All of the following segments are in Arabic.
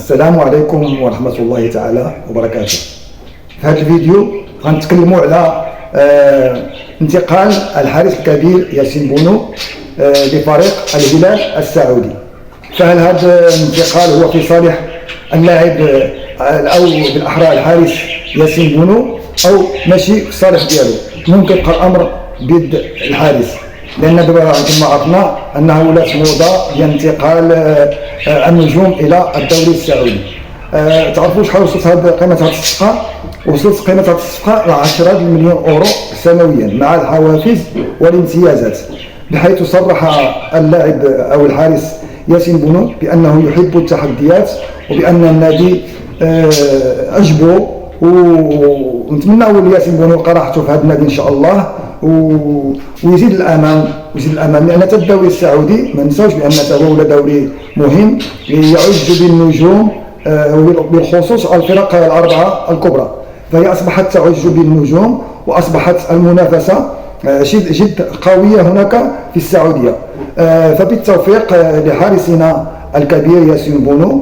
السلام عليكم ورحمة الله تعالى وبركاته. في هذا الفيديو غنتكلموا على انتقال الحارس الكبير ياسين بونو لفريق الهلال السعودي. فهل هذا الانتقال هو في صالح اللاعب او بالاحرى الحارس ياسين بونو او ماشي في الصالح ديالو؟ ممكن يبقى الامر بيد الحارس، لان دابا كما عرفنا انه ولات موضه ديال انتقال النجوم الى الدوري السعودي. تعرفوا شحال وصلت قيمه هذه الصفقه؟ وصلت قيمه هذه الصفقه ل 10 مليون اورو سنويا مع الحوافز والامتيازات، بحيث صرح اللاعب او الحارس ياسين بونو بانه يحب التحديات وبان النادي اجبو، ونتمنى لياسين بونو يلقى راحته في هذا النادي ان شاء الله، ويزيد الامان لان حتى الدوري السعودي ما ننساوش بانه هو دوري مهم يعج بالنجوم وبالخصوص الفرق الاربعه الكبرى، فهي اصبحت تعج بالنجوم واصبحت المنافسه جد قويه هناك في السعوديه. فبالتوفيق لحارسنا الكبير ياسين بونو.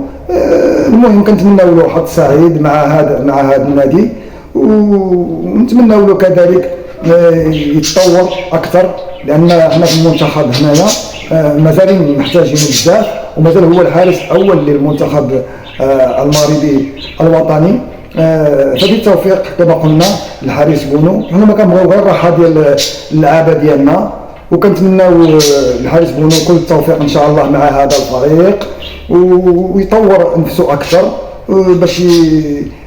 المهم كنتمناو له حظ سعيد مع هذا النادي، ونتمناو له كذلك يتطور اكثر، لان احنا في المنتخب هنايا مازال محتاجين بزاف، ومازال هو الحارس الاول للمنتخب المغربي الوطني. فبالتوفيق كما قلنا الحارس بونو. حنا ما كنبغيو غير الراحه ديال اللعابه ديالنا، وكنتمناو الحارس بونو كل التوفيق ان شاء الله مع هذا الفريق، ويطور نفسه اكثر باش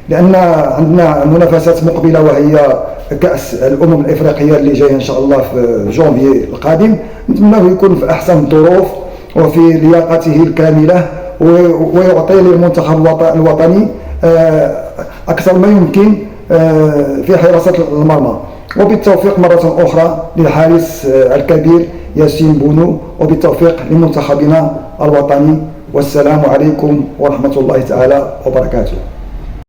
لان عندنا منافسات مقبله وهي كاس الامم الافريقيه اللي جايه ان شاء الله في جونفي القادم. نتمناه يكون في احسن الظروف وفي لياقته الكامله، ويعطي للمنتخب الوطني اكثر ما يمكن في حراسه المرمى. وبالتوفيق مره اخرى للحارس الكبير ياسين بونو، وبالتوفيق لمنتخبنا الوطني. والسلام عليكم ورحمه الله تعالى وبركاته.